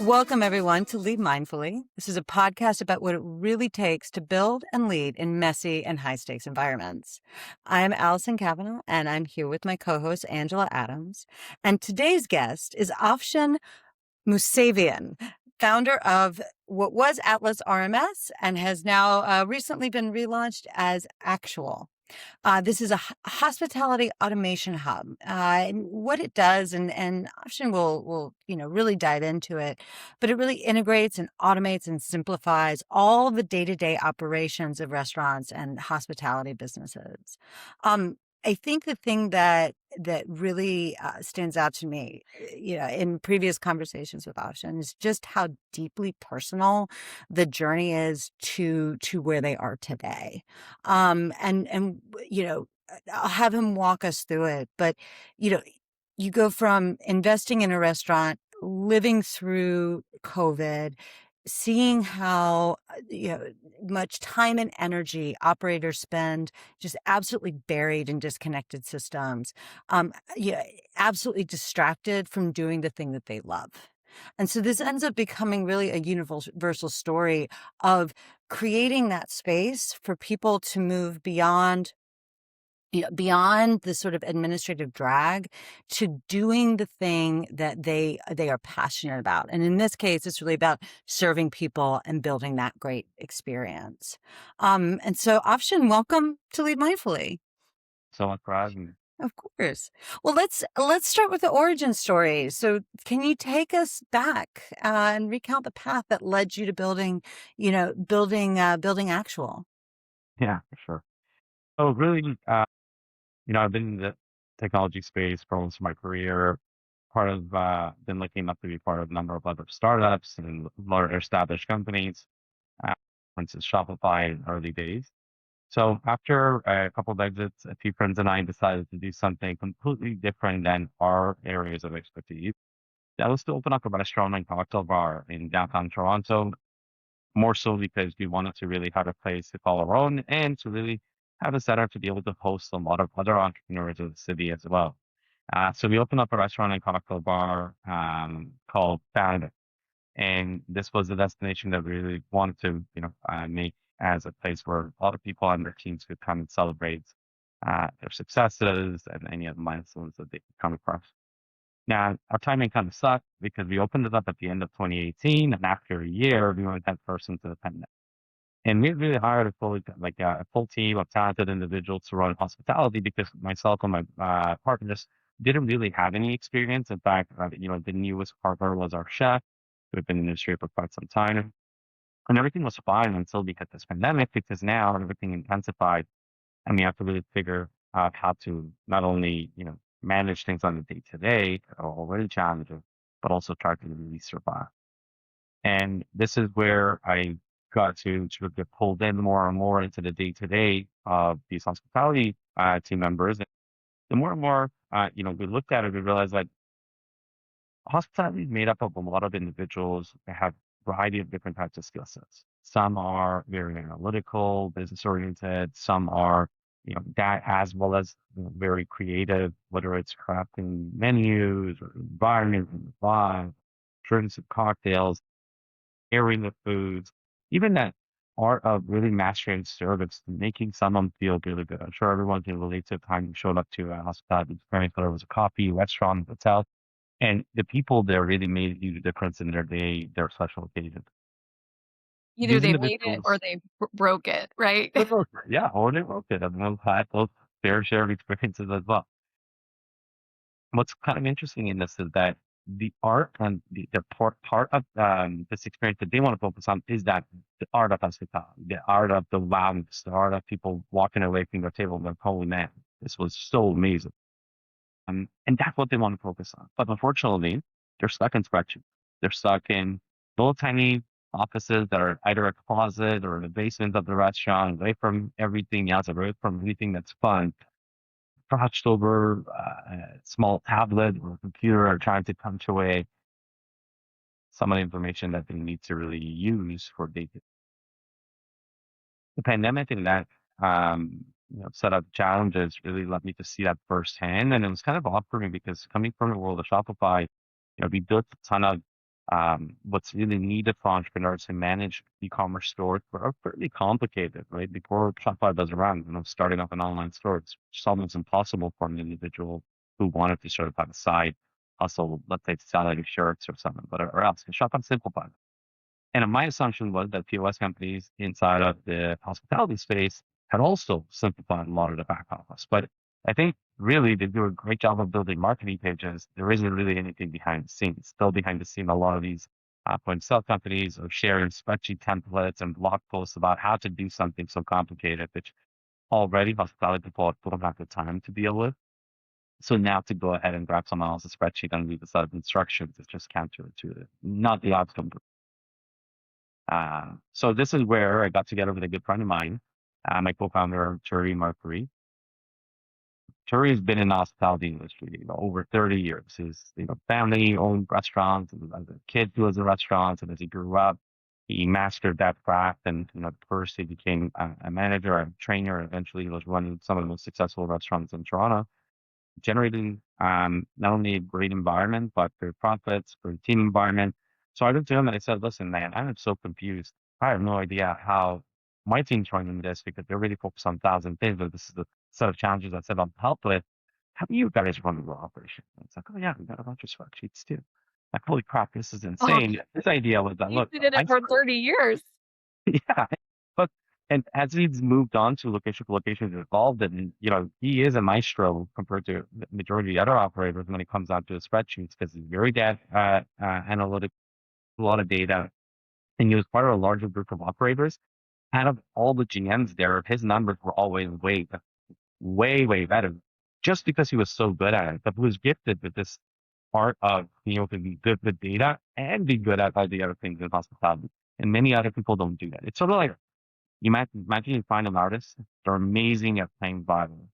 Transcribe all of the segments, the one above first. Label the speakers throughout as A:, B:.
A: Welcome, everyone, to Lead Mindfully. This is a podcast about what it really takes to build and lead in messy and high stakes environments. I'm Allison Kavanaugh, and I'm here with my co host, Angela Adams. And today's guest is Afshin Mousavian, founder of what was Atlas RMS and has now recently been relaunched as Actual. This is a hospitality automation hub. And what it does, and Option will really dive into it, but it really integrates and automates and simplifies all the day-to-day operations of restaurants and hospitality businesses. I think the thing that really stands out to me, in previous conversations with Option, is just how deeply personal the journey is to where they are today. And I'll have him walk us through it. But you know, you go from investing in a restaurant, living through COVID, seeing how much time and energy operators spend just absolutely buried in disconnected systems, um, yeah, absolutely distracted from doing the thing that they love. And so this ends up becoming really a universal story of creating that space for people to move beyond the sort of administrative drag to doing the thing that they are passionate about. And in this case, it's really about serving people and building that great experience. And so Afshin, welcome to Lead Mindfully.
B: So much for having me.
A: Of course. Well, let's start with the origin story. So, can you take us back and recount the path that led you to building Actual?
B: Yeah, for sure. So really, I've been in the technology space for most of my career. Been lucky enough to be part of a number of other startups and larger established companies. Uh, for instance, Shopify in early days. So after a couple of exits, a few friends and I decided to do something completely different than our areas of expertise. That was to open up a restaurant and cocktail bar in downtown Toronto, more so because we wanted to really have a place to call our own and to really have a setup to be able to host a lot of other entrepreneurs of the city as well. So we opened up a restaurant and cocktail bar called Found. And this was the destination that we really wanted to, make as a place where a lot of people on their teams could come and celebrate their successes and any of the milestones that they could come across. Now, our timing kind of sucked because we opened it up at the end of 2018, and after a year, we went that person to the pandemic. And we really hired a full team of talented individuals to run hospitality because myself and my partner just didn't really have any experience. In fact, the newest partner was our chef who had been in the industry for quite some time. And everything was fine until we hit this pandemic because now everything intensified and we have to really figure out how to not only, manage things on the day to day that are already challenging, but also try to really survive. And this is where I got to sort of get pulled in more and more into the day to day of these hospitality team members. And the more and more, we looked at it, we realized that hospitality is made up of a lot of individuals that have a variety of different types of skill sets. Some are very analytical, business oriented. Some are, that as well as very creative, whether it's crafting menus or environment and vibe, drinks and cocktails, airing the foods, even that art of really mastering service, making someone feel really good. I'm sure everyone can relate to the time you showed up to a hospitality experience, whether it was a coffee, restaurant, hotel, and the people there really made a huge difference in their day, their special occasion.
C: Either
B: These
C: they made it or
B: individuals,
C: they broke it, right?
B: they wrote it. Yeah, or they wrote it. And we've had those fair share of experiences as well. What's kind of interesting in this is that the art and the part of this experience that they want to focus on is that the art of hospitality, the art of the loudness, the art of people walking away from their table and going, holy man, this was so amazing. And that's what they want to focus on. But unfortunately, they're stuck in spreadsheets. They're stuck in little tiny offices that are either a closet or in the basement of the restaurant, away from everything else, away from anything that's fun, crouched over a small tablet or computer or trying to punch away some of the information that they need to really use for data. The pandemic and that set of challenges really led me to see that firsthand. And it was kind of odd for me because coming from the world of Shopify, we built a ton of What's really needed for entrepreneurs to manage e-commerce stores are fairly complicated, right? Before Shopify does around, starting up an online store, it's just almost impossible for an individual who wanted to sort of have a side hustle, let's say selling shirts or something, but or else. Shopify simplified. And my assumption was that POS companies inside of the hospitality space had also simplified a lot of the back office. But I think really they do a great job of building marketing pages. There isn't really anything behind the scenes. Still behind the scene, a lot of these point of sale companies are sharing spreadsheet templates and blog posts about how to do something so complicated, which already hospitality people don't have the time to deal with. So now to go ahead and grab someone else's spreadsheet and read the set of instructions is just counterintuitive, not the outcome. So this is where I got together with a good friend of mine, my co-founder, Turi Marcury. Turi has been in the hospitality industry over 30 years. His family owned restaurants, and as a kid he was in restaurants, and as he grew up, he mastered that craft. And first he became a manager, a trainer, and eventually he was running some of the most successful restaurants in Toronto, generating not only a great environment, but great profits, great team environment. So I looked to him and I said, listen, man, I'm so confused. I have no idea how my team's running this because they're really focused on 1,000 things, but this is the set of challenges I said I'll help with. How do you guys run your operation? And it's like, oh yeah, we got a bunch of spreadsheets too. Like, holy crap, this is
C: Oh,
B: insane. This idea was that,
C: you've
B: look,
C: been in it for 30 years.
B: yeah. But and as he's moved on to location to location evolved, and he is a maestro compared to the majority of the other operators when it comes down to the spreadsheets because he's very analytic, a lot of data, and he was part of a larger group of operators. Out of all the GMs there, his numbers were always way better, just because he was so good at it. But he was gifted with this part of being able to be good with data and be good at all the other things in hospitality. And many other people don't do that. It's sort of like imagine you find an artist, they're amazing at playing violin.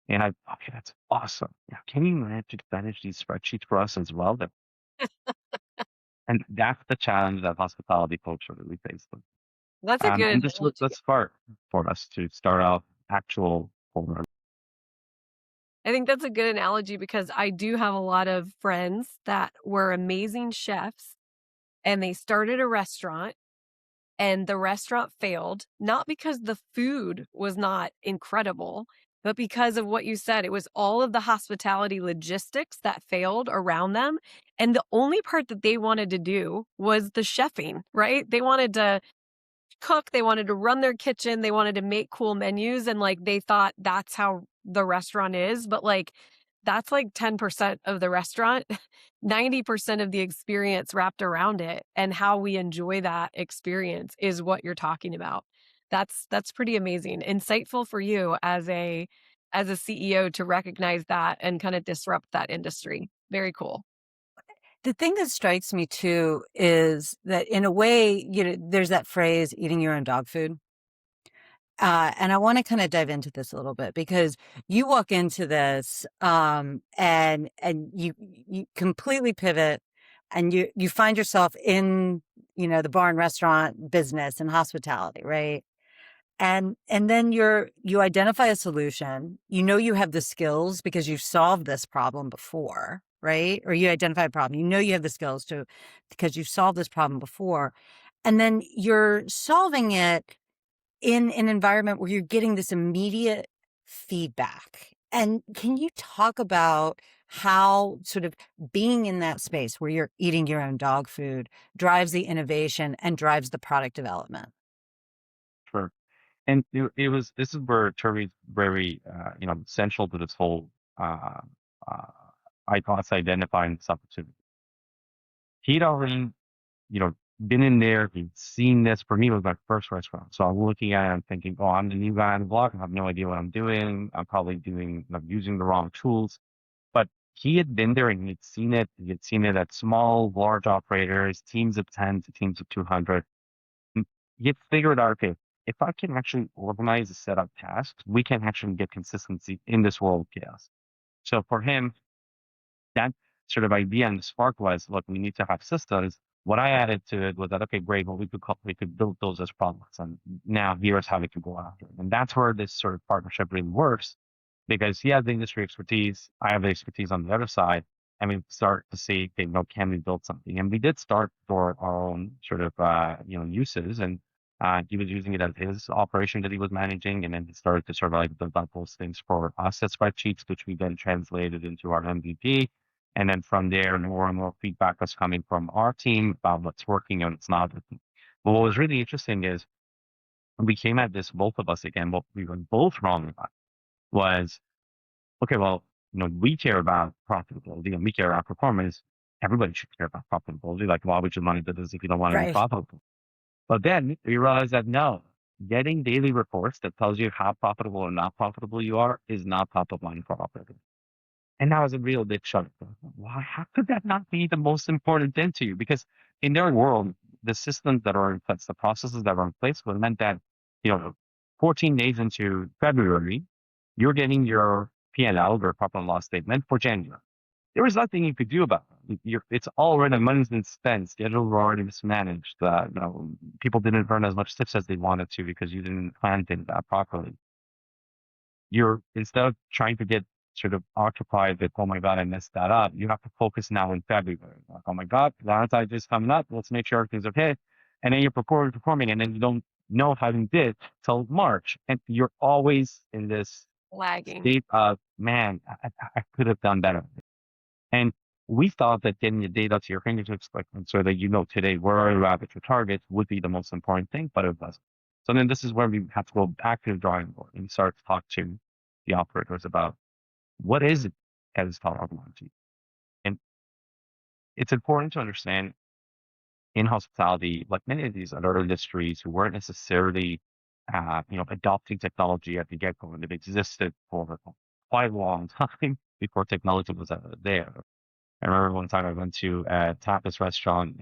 B: And okay, that's awesome. Yeah, can you manage these spreadsheets for us as well? And that's the challenge that hospitality folks are really faced with.
C: That's a good
B: And this was
C: analogy.
B: the spark for us to start out actual form.
C: I think that's a good analogy because I do have a lot of friends that were amazing chefs and they started a restaurant and the restaurant failed, not because the food was not incredible, but because of what you said. It was all of the hospitality logistics that failed around them. And the only part that they wanted to do was the chefing, right? They wanted to cook, they wanted to run their kitchen, they wanted to make cool menus, and like they thought that's how the restaurant is, but like that's like 10% of the restaurant. 90% of the experience wrapped around it and how we enjoy that experience is what you're talking about. That's pretty amazing. Insightful for you as a CEO to recognize that and kind of disrupt that industry. Very cool.
A: The thing that strikes me too is that in a way, there's that phrase, eating your own dog food. And I want to kind of dive into this a little bit because you walk into this, and you completely pivot and you find yourself in, the bar and restaurant business and hospitality, right? And then you identify a solution. You have the skills because you've solved this problem before, right? Or you identify a problem. You have the skills because you've solved this problem before. And then you're solving it in an environment where you're getting this immediate feedback. And can you talk about how sort of being in that space where you're eating your own dog food drives the innovation and drives the product development?
B: Sure. And this is where Turi's very, central to this whole, uh, uh, ICOS identifying this opportunity. He'd already, you know, been in there. He'd seen this. For me, it was my first restaurant. So I'm looking at it and thinking, oh, I'm the new guy on the block. I have no idea what I'm doing. I'm using the wrong tools. But he had been there and he'd seen it. He had seen it at small, large operators, teams of 10 to teams of 200. And he had figured out, okay, if I can actually organize a set of tasks, we can actually get consistency in this world of chaos. So for him, that sort of idea and the spark was, look, we need to have systems. What I added to it was that, okay, great, well, we could build those as products. And now here's how we can go after it. And that's where this sort of partnership really works because he has the industry expertise. I have the expertise on the other side. and we start to see, okay, can we build something? And we did start for our own sort of, uses. And he was using it as his operation that he was managing. And then he started to sort of like build out those things for us as spreadsheets, which we then translated into our MVP. And then from there, more and more feedback was coming from our team about what's working and what's not. But what was really interesting is we came at this, both of us again, what we were both wrong about was, okay, well, we care about profitability and we care about performance. Everybody should care about profitability. Like, why would you money to this if you don't want to be
A: Right.
B: profitable? But then we realized that no, getting daily reports that tells you how profitable or not profitable you are is not top of mind for operators. And that was a real big shock. Why? How could that not be the most important thing to you? Because in their world, the systems that are in place, the processes that are in place, would meant that, you know, 14 days into February, you're getting your P&L, or profit and loss statement for January. There was nothing you could do about it. It's already, money's been spent, schedules were already mismanaged. People didn't earn as much tips as they wanted to because you didn't plan things out properly. You're, instead of trying to get sort of occupied with, oh my God, I messed that up, you have to focus now in February. Like, oh my God, Valentine's is coming up. Let's make sure everything's okay. And then you're performing, and then you don't know how you did till March. And you're always in this
C: Lagging.
B: state of, man, I could have done better. And we thought that getting the data to your fingertips, like, so that today where you at with your targets, would be the most important thing, but it wasn't. So then this is where we have to go back to the drawing board and start to talk to the operators about what is it that is profitability. And it's important to understand, in hospitality, like many of these other industries who weren't necessarily, adopting technology at the get-go, and it existed for quite a long time before technology was there. I remember one time I went to a tapas restaurant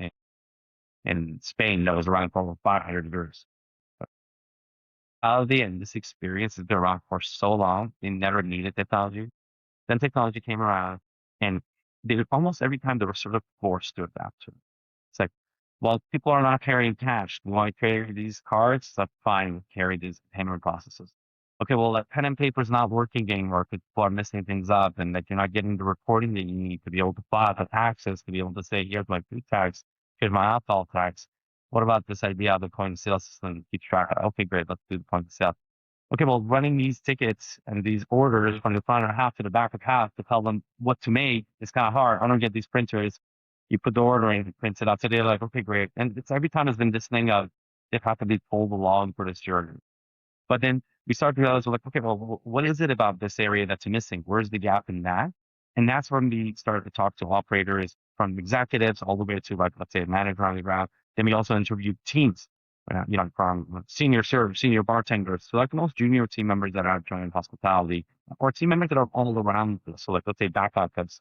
B: in Spain that was around for over 500 years. Out of the end, this experience has been around for so long, they never needed technology. Then technology came around, and almost every time they were sort of forced to adapt to it. It's like, well, people are not carrying cash. We want to carry these cards. That's fine. We'll carry these payment processes. Okay, well, that pen and paper is not working anymore because people are messing things up, and that you're not getting the reporting that you need to be able to file the taxes, to be able to say, here's my food tax, here's my alcohol tax. What about this idea of the point of sale system? Keep track of, okay, great, let's do the point of sale. Okay, well, running these tickets and these orders from the front of half to the back of half to tell them what to make is kind of hard. I don't get these printers. You put the order in, it prints it out. So they're like, okay, great. And it's every time it's been this thing of they have to be pulled along for this journey. But then we start to realize, we're like, okay, well, what is it about this area that's missing? Where's the gap in that? And that's when we started to talk to operators, from executives all the way to, like, let's say, a manager on the ground. Then we also interviewed teams, from senior servers, senior bartenders, so like the most junior team members that are joining hospitality, or team members that are all around this. So like, let's say backup house.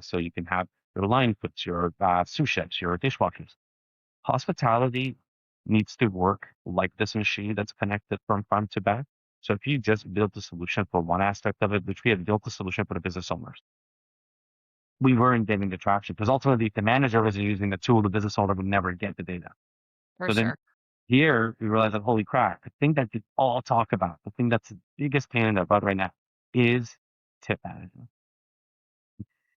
B: So you can have your line cooks, your sous chefs, your dishwashers. Hospitality needs to work like this machine that's connected from front to back. So if you just build a solution for one aspect of it, which we had built a solution for the business owners, we weren't getting the traction because ultimately, if the manager was using the tool, the business owner would never get the data.
C: For
B: So then
C: sure.
B: here we realize that, holy crap, the thing that we all talk about, the thing that's the biggest pain in the butt right now is tip management.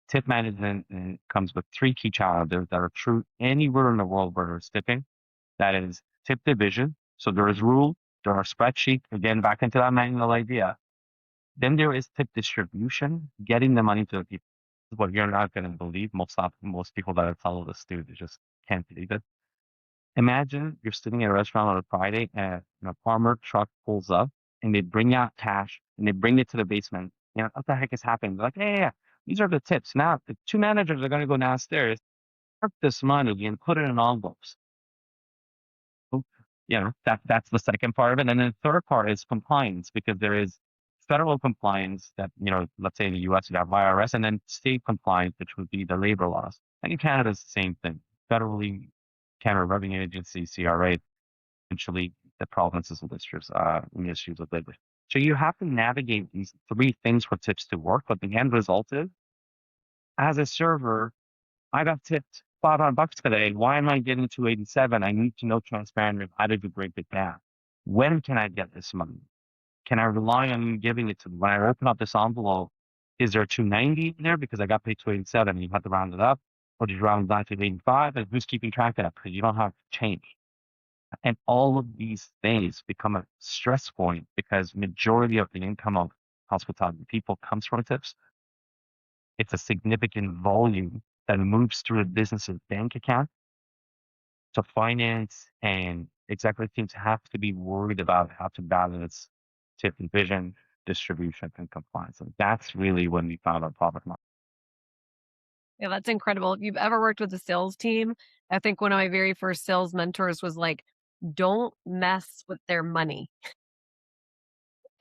B: Tip management comes with three key challenges that are true anywhere in the world where there's tipping. That is tip division. So there is rule, there are spreadsheets, again, back into that manual idea. Then there is tip distribution, getting the money to the people. This is what you're not going to believe. Most people that have followed this do, they just can't believe it. Imagine you're sitting at a restaurant on a Friday and a farmer truck pulls up and they bring out cash and they bring it to the basement. What the heck is happening? They're like, yeah, these are the tips. Now the two managers are going to go downstairs, park this money and put it in envelopes. So, that's the second part of it. And then the third part is compliance, because there is federal compliance that, let's say in the US, you have IRS, and then state compliance, which would be the labor laws. And in Canada, it's the same thing. Federally, Canada Revenue Agency, CRA, essentially the provinces and districts, ministries of labor. So you have to navigate these three things for tips to work. But the end result is, as a server, I got tipped $500 today. Why am I getting 287? I need to know transparently, how did you break it down? When can I get this money? Can I rely on you giving it to me? When I open up this envelope, is there 290 in there because I got paid 287 and you have to round it up? Or did you round it down to 85? And who's keeping track of that? Because you don't have change. And all of these things become a stress point because majority of the income of hospitality people comes from tips. It's a significant volume that moves through a business's bank account. So finance and executive teams have to be worried about how to balance tip division, distribution, and compliance. And that's really when we found our profit margin.
C: Yeah, that's incredible. If you've ever worked with a sales team, I think one of my very first sales mentors was like, don't mess with their money.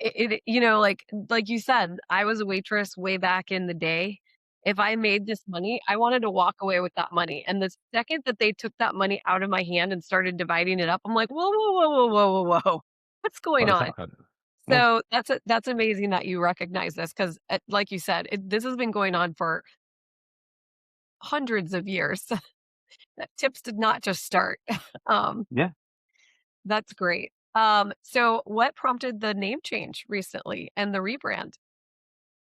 C: Like you said, I was a waitress way back in the day. If I made this money, I wanted to walk away with that money. And the second that they took that money out of my hand and started dividing it up, I'm like, whoa, whoa, whoa, whoa, whoa, whoa, whoa. What's going
B: What is
C: on?
B: that? Yeah.
C: So that's amazing that you recognize this because, like you said, this has been going on for hundreds of years. That tips did not just start. um,
B: Yeah.
C: that's great. So what prompted the name change recently and the rebrand?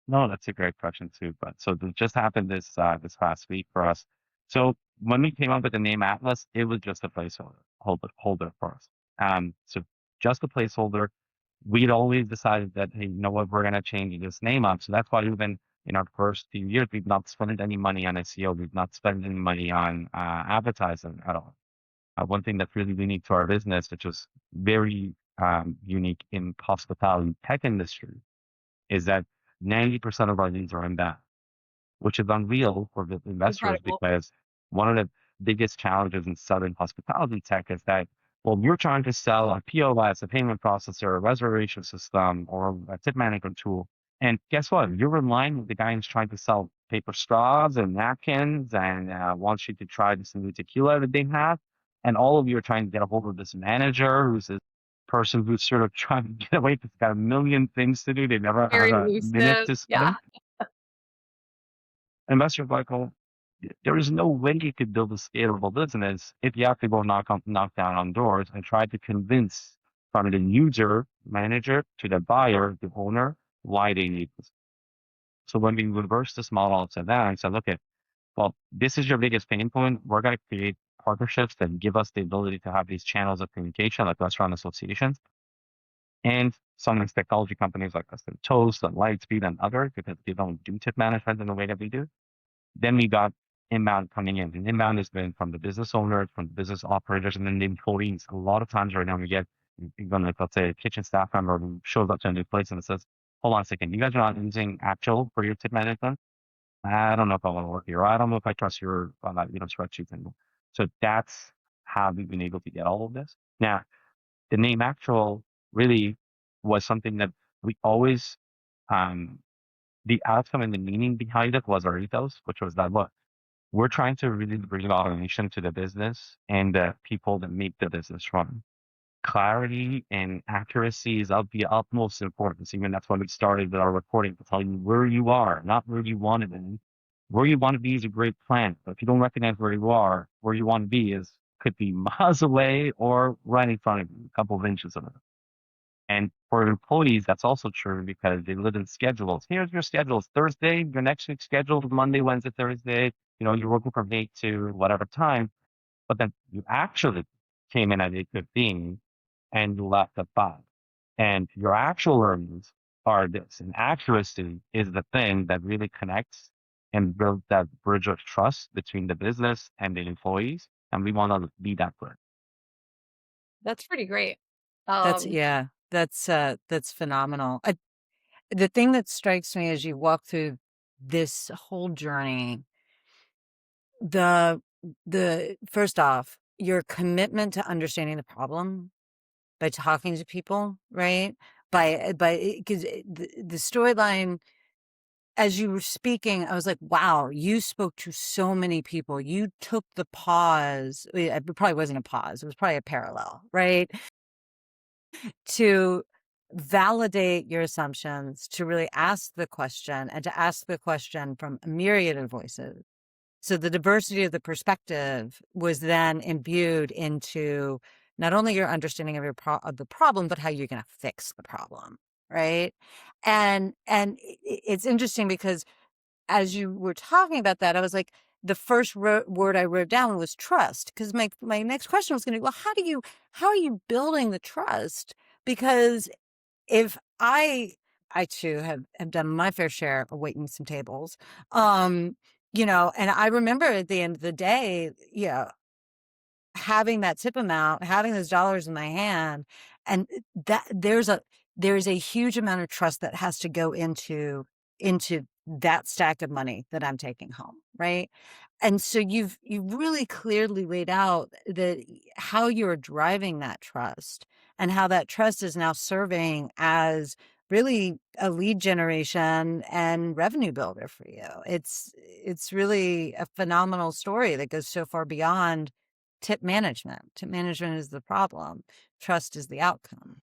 B: No, that's a great question too. But so this just happened this past week for us. So when we came up with the name Atlas, it was just a placeholder for us. So just a placeholder. We'd always decided that, hey, you know what, we're gonna change this name up. So that's why even in our first few years, we've not spent any money on SEO. We've not spent any money on advertising at all. One thing that's really unique to our business, which is very unique in hospitality tech industry, is that 90% of our leads are inbound, which is unreal for the investors
C: Incredible.
B: because one of the biggest challenges in southern hospitality tech is that, well, you're trying to sell a POS, a payment processor, a reservation system, or a tip management tool. And guess what? You're relying on the guy who's trying to sell paper straws and napkins and wants you to try this new tequila that they have. And all of you are trying to get a hold of this manager who's this person who's sort of trying to get away. It's got a million things to do. They never have
C: Very
B: a minute
C: elusive.
B: to
C: Yeah.
B: spend. Investors are like, oh, there is no way you could build a scalable business if you have to go knock down on doors and try to convince from the user manager to the buyer, the owner, why they need this. So when we reverse this model to that and said, look at, well, this is your biggest pain point. We're going to create partnerships that give us the ability to have these channels of communication like restaurant associations and some of these technology companies like us, Toast and Lightspeed and others, because they don't do tip management in the way that we do. Then we got inbound coming in. And inbound has been from the business owners, from the business operators, and then the employees. A lot of times right now we get even like, let's say, a kitchen staff member who shows up to a new place and says, hold on a second, you guys are not using Actual for your tip management? I don't know if I want to work here. I don't know if I trust your spreadsheets anymore. So that's how we've been able to get all of this. Now, the name Actual really was something that we always um, the outcome and the meaning behind it was our ethos, which was that, look, we're trying to really bring automation to the business and the people that make the business run. Clarity and accuracy is of the utmost importance. Even that's why we started with our reporting to tell you where you are, not where you want to be. Where you want to be is a great plan, but if you don't recognize where you are, where you want to be is could be miles away or right in front of you, a couple of inches of it. And for employees, that's also true because they live in schedules. Here's your schedule. It's Thursday. Your next week's scheduled Monday, Wednesday, Thursday. You know, you're working from 8 to whatever time. But then you actually came in at 8:15 and you left at 5. And your actual earnings are this. And accuracy is the thing that really connects and builds that bridge of trust between the business and the employees. And we want to be that bridge.
C: That's pretty great.
A: That's
C: Um,
A: yeah, that's phenomenal. The thing that strikes me as you walk through this whole journey, the the first off, your commitment to understanding the problem by talking to people, right? By because the storyline as you were speaking, I was like, wow, you spoke to so many people. You took the pause. It probably wasn't a pause. It was probably a parallel, right? To validate your assumptions, to really ask the question and to ask the question from a myriad of voices. So the diversity of the perspective was then imbued into not only your understanding of of the problem, but how you're going to fix the problem, right? And it's interesting because as you were talking about that, I was like, the first word I wrote down was trust, because my next question was going to be, well, how are you building the trust? Because if I too have done my fair share of waiting some tables, and I remember at the end of the day, having that tip amount, having those dollars in my hand, and that there's a huge amount of trust that has to go into that stack of money that I'm taking home, right? And so you've really clearly laid out that how you're driving that trust, and how that trust is now serving as really a lead generation and revenue builder for you. It's really a phenomenal story that goes so far beyond tip management. Tip management is the problem. Trust is the outcome.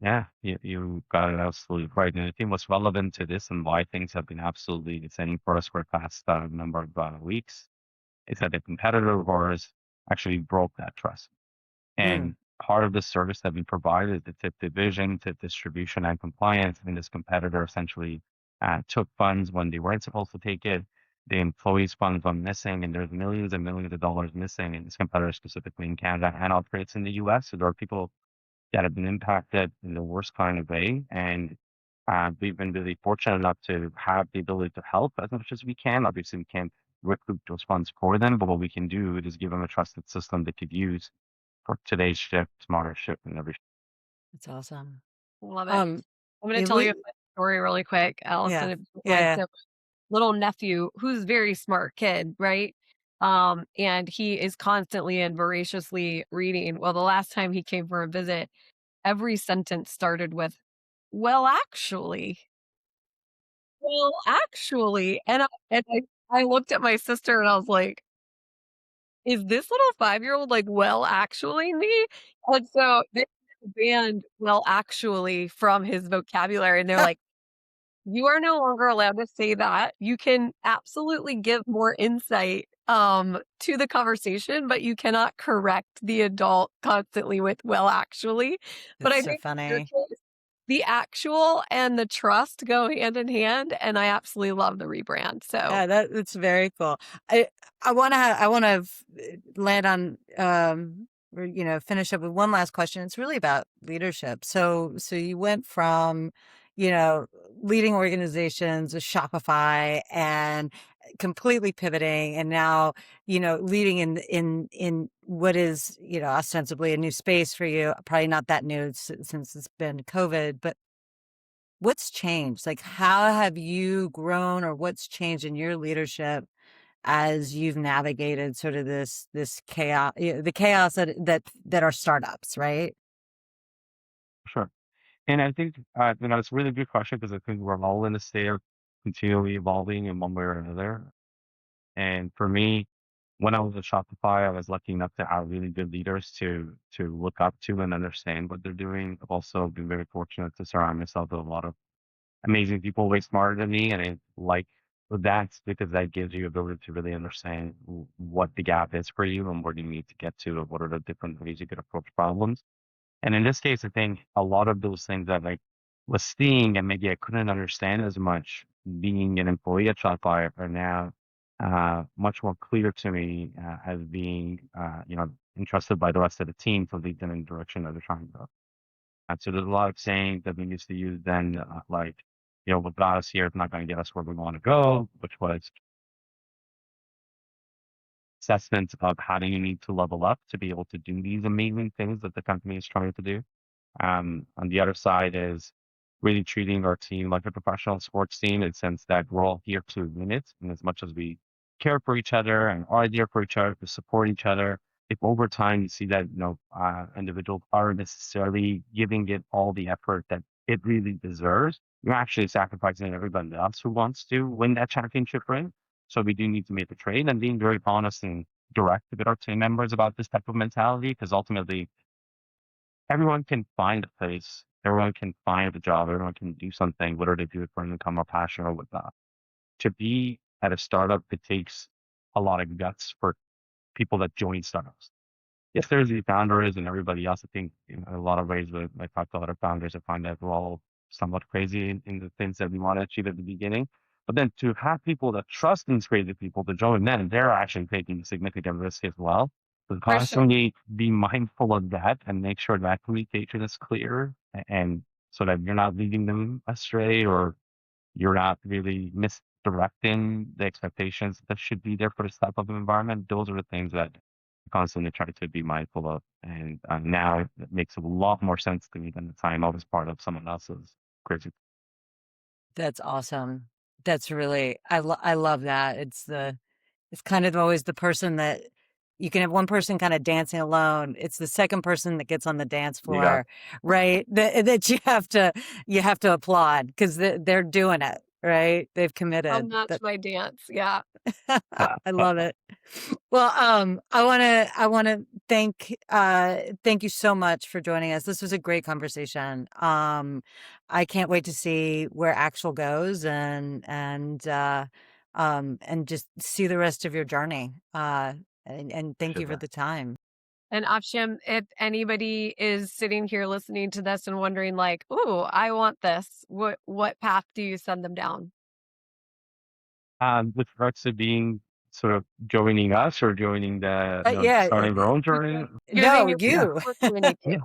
B: Yeah, you got it absolutely right. And I think what's relevant to this and why things have been absolutely the same for us for the past number of weeks is that the competitor of ours actually broke that trust.
A: Mm,
B: And part of the service that we provide is the tip division, tip distribution, and compliance. And this competitor essentially took funds when they weren't supposed to take it. The employees' funds went missing, and there's millions and millions of dollars missing. And this competitor specifically in Canada and operates in the US. So there are people that have been impacted in the worst kind of way. And we've been really fortunate enough to have the ability to help as much as we can. Obviously, we can't recoup those funds for them, but what we can do is give them a trusted system they could use for today's shift, tomorrow's shift, and every.
A: that's awesome.
C: Love it.
A: Um,
C: I'm going to
A: it
C: tell you
A: would,
C: a quick story really quick,
A: yeah,
C: Allison, if you don't
A: yeah,
C: mind.
A: yeah.
C: So, little nephew, who's a very smart kid, right? And he is constantly and voraciously reading. Well, the last time he came for a visit, every sentence started with, well, actually, well, actually. And I looked at my sister and I was like, is this little 5-year-old like, well, actually me? And so they banned well, actually from his vocabulary. And they're like, you are no longer allowed to say that. You can absolutely give more insight to the conversation, but you cannot correct the adult constantly with well, actually. But
A: It's
C: I
A: so
C: think in your
A: funny.
C: case, the actual and the trust go hand in hand, and I absolutely love the rebrand. So
A: Yeah, that's very cool. I I want to land on or finish up with one last question. It's really about leadership. So you went from you know leading organizations with Shopify and completely pivoting, and now leading in what is ostensibly a new space for you. Probably not that new since it's been COVID, but what's changed? Like, how have you grown, or what's changed in your leadership as you've navigated sort of this chaos, the chaos that are startups, right?
B: Sure. And I think, it's a really good question because I think we're all in a state of continually evolving in one way or another. And for me, when I was at Shopify, I was lucky enough to have really good leaders to look up to and understand what they're doing. I've also been very fortunate to surround myself with a lot of amazing people way smarter than me. And I like that because that gives you ability to really understand what the gap is for you and where you need to get to, and what are the different ways you could approach problems. And in this case, I think a lot of those things that I was seeing and maybe I couldn't understand as much being an employee at Shopify are now much more clear to me as being, entrusted by the rest of the team to lead them in the direction that they're trying to go. And so there's a lot of sayings that we used to use then, like, what got us here is not going to get us where we want to go, which was assessment of how do you need to level up to be able to do these amazing things that the company is trying to do. On the other side is really treating our team like a professional sports team in the sense that we're all here to win it. And as much as we care for each other and are there for each other to support each other, if over time you see that, individuals aren't necessarily giving it all the effort that it really deserves, you're actually sacrificing everybody else who wants to win that championship ring. So we do need to make a trade and being very honest and direct with our team members about this type of mentality, because ultimately everyone can find a place, everyone can find a job, everyone can do something, whether they do it for an income or passion or whatnot. To be at a startup, it takes a lot of guts for people that join startups. Yes, there's the founders and everybody else. I think in a lot of ways, when I talk to other founders, I find that we're all somewhat crazy in the things that we want to achieve at the beginning. But then to have people that trust these crazy people to join them, they're actually taking significant risk as well. So
C: For sure.
B: constantly be mindful of that and make sure that communication is clear and so that you're not leading them astray or you're not really misdirecting the expectations that should be there for this type of environment. Those are the things that I constantly try to be mindful of. And now it makes a lot more sense to me than the time I was part of someone else's crazy.
A: That's awesome. That's really, I love that. It's kind of always the person that you can have one person kind of dancing alone. It's the second person that gets on the dance
B: You got
A: floor, right? That you have to applaud because they're doing it, right? They've
C: I'll
A: committed.
C: match my dance. Yeah.
A: I love it. Well, I want to thank you so much for joining us. This was a great conversation. I can't wait to see where Actual goes and just see the rest of your journey. And thank you for the time.
C: And Afshin, if anybody is sitting here listening to this and wondering like, "Ooh, I want this," what path do you send them down?
B: With regards to being sort of joining us or joining the,
A: Yeah,
B: starting their own journey.
A: no,
C: Choosing
B: Yeah.
A: you.
B: Yeah.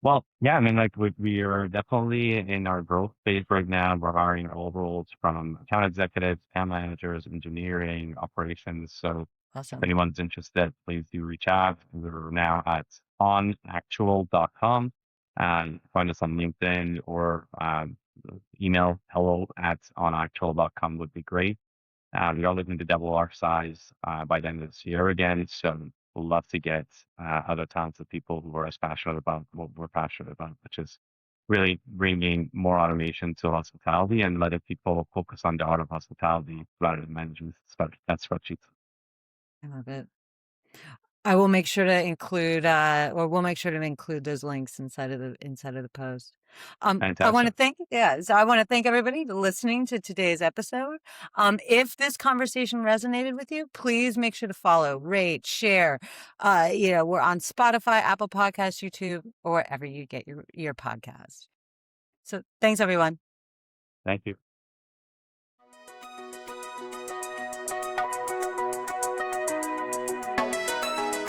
B: Well, yeah, I mean, like we are definitely in our growth phase right now. We're hiring all roles from account executives, account managers, engineering, operations. So if
A: Awesome.
B: anyone's interested, please do reach out. We're now at onactual.com and find us on LinkedIn or email hello@onactual.com would be great. We are looking to double our size by the end of this year again. So we'd love to get other talented people who are as passionate about what we're passionate about, which is really bringing more automation to hospitality and letting people focus on the art of hospitality rather than management. That's spreadsheets.
A: I love it. I will make sure to include, or we'll make sure to include those links inside of the post. I want to
B: Fantastic.
A: so I want to thank everybody for listening to today's episode. If this conversation resonated with you, please make sure to follow, rate, share. We're on Spotify, Apple Podcasts, YouTube, or wherever you get your podcast. So thanks, everyone.
B: Thank you.